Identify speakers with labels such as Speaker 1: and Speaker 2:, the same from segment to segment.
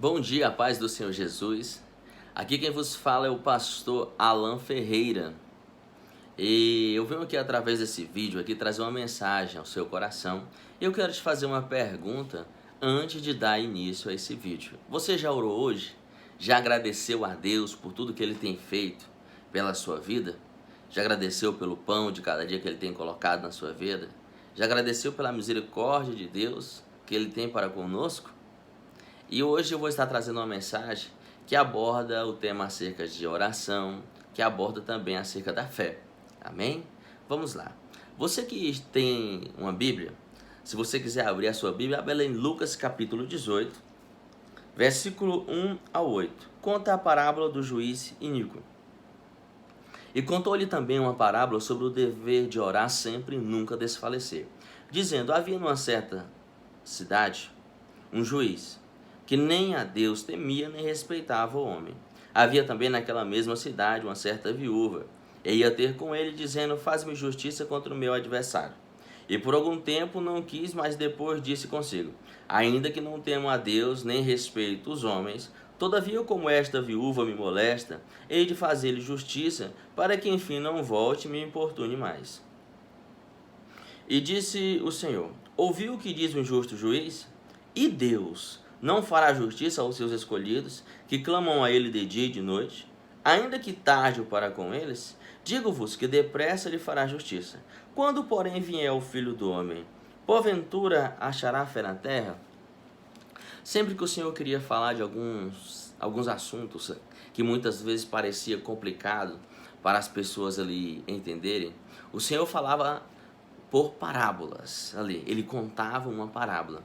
Speaker 1: Bom dia, a paz do Senhor Jesus. Aqui quem vos fala é o pastor Alan Ferreira. E eu venho aqui através desse vídeo aqui trazer uma mensagem ao seu coração. Eu quero te fazer uma pergunta antes de dar início a esse vídeo. Você já orou hoje? Já agradeceu a Deus por tudo que Ele tem feito pela sua vida? Já agradeceu pelo pão de cada dia que Ele tem colocado na sua vida? Já agradeceu pela misericórdia de Deus que Ele tem para conosco? E hoje eu vou estar trazendo uma mensagem que aborda o tema acerca de oração, que aborda também acerca da fé. Amém? Vamos lá. Você que tem uma Bíblia, se você quiser abrir a sua Bíblia, abra em Lucas capítulo 18, versículo 1 a 8. Conta a parábola do juiz iníquo. E contou-lhe também uma parábola sobre o dever de orar sempre e nunca desfalecer, dizendo: havia numa certa cidade um juiz, que nem a Deus temia nem respeitava o homem. Havia também naquela mesma cidade uma certa viúva, e ia ter com ele, dizendo: faz-me justiça contra o meu adversário. E por algum tempo não quis, mas depois disse consigo: ainda que não temo a Deus, nem respeito os homens, todavia como esta viúva me molesta, hei de fazer-lhe justiça, para que enfim não volte e me importune mais. E disse o Senhor: ouviu o que diz o injusto juiz? E Deus não fará justiça aos seus escolhidos, que clamam a ele de dia e de noite? Ainda que tarde para com eles, digo-vos que depressa lhe fará justiça. Quando, porém, vier o Filho do Homem, porventura achará fé na terra? Sempre que o Senhor queria falar de alguns assuntos que muitas vezes parecia complicado para as pessoas ali entenderem, o Senhor falava por parábolas ali. Ele contava uma parábola.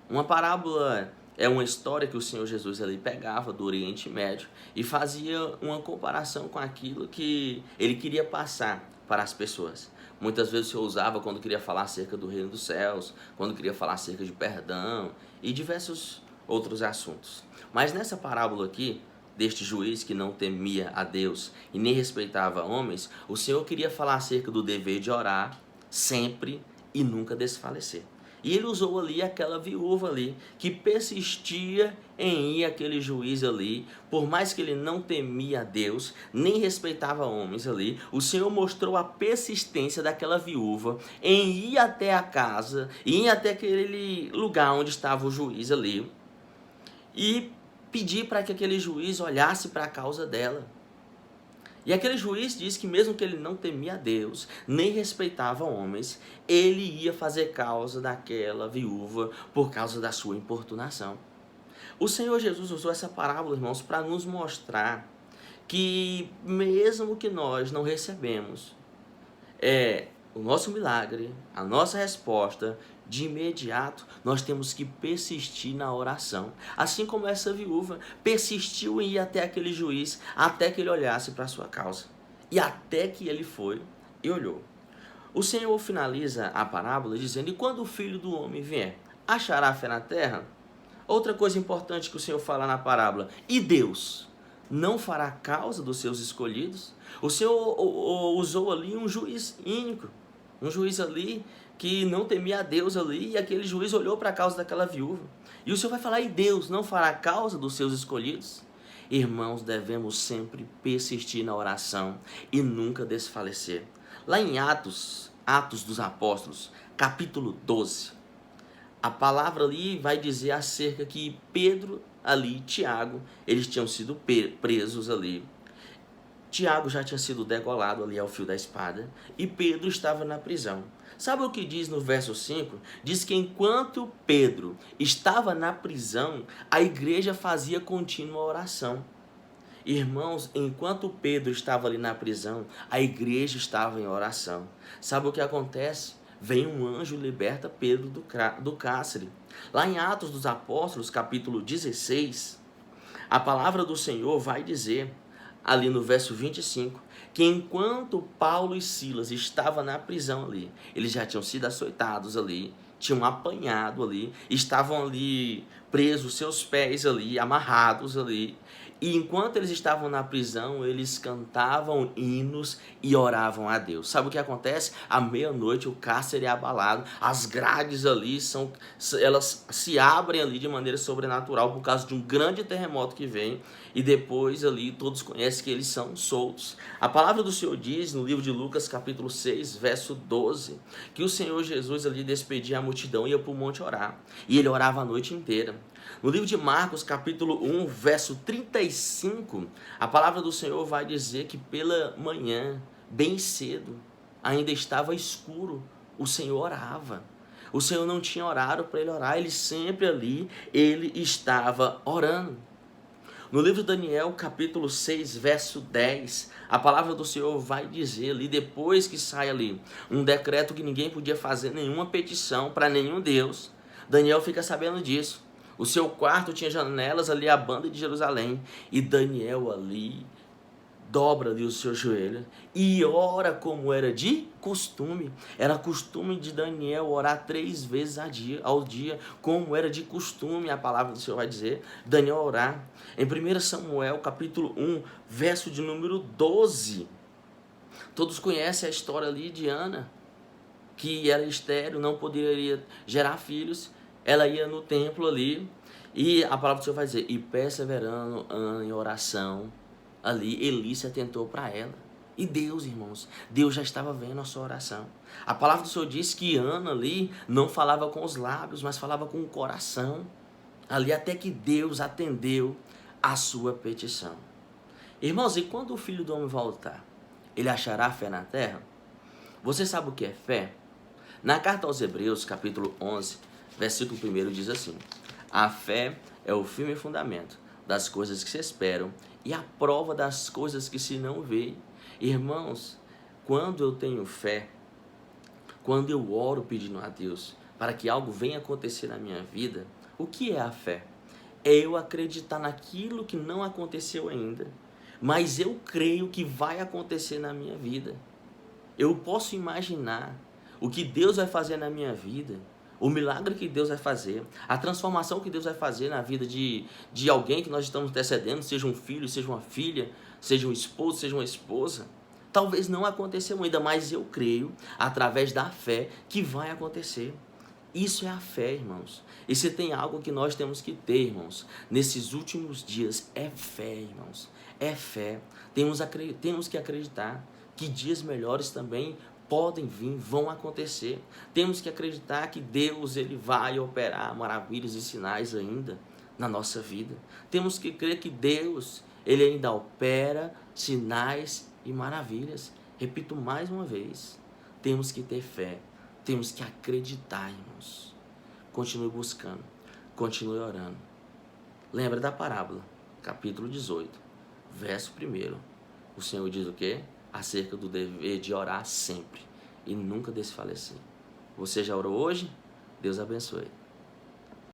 Speaker 1: Uma parábola é uma história que o Senhor Jesus ali pegava do Oriente Médio e fazia uma comparação com aquilo que ele queria passar para as pessoas. Muitas vezes o Senhor usava quando queria falar acerca do reino dos céus, quando queria falar acerca de perdão e diversos outros assuntos. Mas nessa parábola aqui, deste juiz que não temia a Deus e nem respeitava homens, o Senhor queria falar acerca do dever de orar sempre e nunca desfalecer. E ele usou ali aquela viúva ali, que persistia em ir àquele juiz ali, por mais que ele não temia a Deus, nem respeitava homens ali, o Senhor mostrou a persistência daquela viúva em ir até a casa, ir até aquele lugar onde estava o juiz ali, e pedir para que aquele juiz olhasse para a causa dela. E aquele juiz diz que mesmo que ele não temia a Deus, nem respeitava homens, ele ia fazer causa daquela viúva por causa da sua importunação. O Senhor Jesus usou essa parábola, irmãos, para nos mostrar que mesmo que nós não recebemos o nosso milagre, a nossa resposta, de imediato nós temos que persistir na oração. Assim como essa viúva persistiu em ir até aquele juiz, até que ele olhasse para a sua causa. E até que ele foi e olhou. O Senhor finaliza a parábola dizendo: e quando o Filho do Homem vier, achará fé na terra? Outra coisa importante que o Senhor fala na parábola: e Deus não fará causa dos seus escolhidos? O Senhor usou ali um juiz ínico, um juiz ali que não temia a Deus ali, e aquele juiz olhou para a causa daquela viúva. E o Senhor vai falar: e Deus não fará causa dos seus escolhidos? Irmãos, devemos sempre persistir na oração e nunca desfalecer. Lá em Atos dos Apóstolos, capítulo 12, a palavra ali vai dizer acerca que Pedro ali, Tiago, eles tinham sido presos ali. Tiago já tinha sido degolado ali ao fio da espada e Pedro estava na prisão. Sabe o que diz no verso 5? Diz que enquanto Pedro estava na prisão, a igreja fazia contínua oração. Irmãos, enquanto Pedro estava ali na prisão, a igreja estava em oração. Sabe o que acontece? Vem um anjo e liberta Pedro do cárcere. Lá em Atos dos Apóstolos, capítulo 16, a palavra do Senhor vai dizer, ali no verso 25, que enquanto Paulo e Silas estavam na prisão ali, eles já tinham sido açoitados ali, tinham apanhado ali, estavam ali presos, seus pés ali, amarrados ali. E enquanto eles estavam na prisão, eles cantavam hinos e oravam a Deus. Sabe o que acontece? À meia-noite o cárcere é abalado, as grades ali elas se abrem ali de maneira sobrenatural por causa de um grande terremoto que vem, e depois ali todos conhecem que eles são soltos. A palavra do Senhor diz no livro de Lucas capítulo 6, verso 12, que o Senhor Jesus ali despedia a multidão e ia para o monte orar, e ele orava a noite inteira. No livro de Marcos, capítulo 1, verso 35, a palavra do Senhor vai dizer que pela manhã, bem cedo, ainda estava escuro, o Senhor orava. O Senhor não tinha horário para ele orar, ele sempre ali, ele estava orando. No livro de Daniel, capítulo 6, verso 10, a palavra do Senhor vai dizer ali, depois que sai ali um decreto que ninguém podia fazer nenhuma petição para nenhum Deus, Daniel fica sabendo disso. O seu quarto tinha janelas ali, a banda de Jerusalém, e Daniel ali dobra ali o seu joelho e ora como era de costume. Era costume de Daniel orar 3 vezes ao dia, como era de costume, a palavra do Senhor vai dizer, Daniel orar. Em 1 Samuel, capítulo 1, verso de número 12, todos conhecem a história ali de Ana, que era estéril, não poderia gerar filhos. Ela ia no templo ali, e a palavra do Senhor vai dizer, e perseverando Ana em oração, ali Eli se atentou para ela. E Deus, irmãos, Deus já estava vendo a sua oração. A palavra do Senhor diz que Ana ali não falava com os lábios, mas falava com o coração. Ali até que Deus atendeu a sua petição. Irmãos, e quando o Filho do Homem voltar, ele achará fé na terra? Você sabe o que é fé? Na carta aos Hebreus, capítulo 11, versículo 1 diz assim: a fé é o firme fundamento das coisas que se esperam e a prova das coisas que se não vê. Irmãos, quando eu tenho fé, quando eu oro pedindo a Deus para que algo venha acontecer na minha vida, o que é a fé? É eu acreditar naquilo que não aconteceu ainda, mas eu creio que vai acontecer na minha vida. Eu posso imaginar o que Deus vai fazer na minha vida, o milagre que Deus vai fazer, a transformação que Deus vai fazer na vida de alguém que nós estamos intercedendo, seja um filho, seja uma filha, seja um esposo, seja uma esposa. Talvez não aconteceu ainda, mas eu creio, através da fé, que vai acontecer. Isso é a fé, irmãos. E se tem algo que nós temos que ter, irmãos, nesses últimos dias, é fé, irmãos. É fé. Temos que acreditar que dias melhores também podem vir, vão acontecer. Temos que acreditar que Deus ele vai operar maravilhas e sinais ainda na nossa vida. Temos que crer que Deus ele ainda opera sinais e maravilhas. Repito mais uma vez, temos que ter fé, temos que acreditar, irmãos. Continue buscando, continue orando. Lembra da parábola, capítulo 18, verso 1. O Senhor diz o quê? Acerca do dever de orar sempre e nunca desfalecer. Você já orou hoje? Deus abençoe.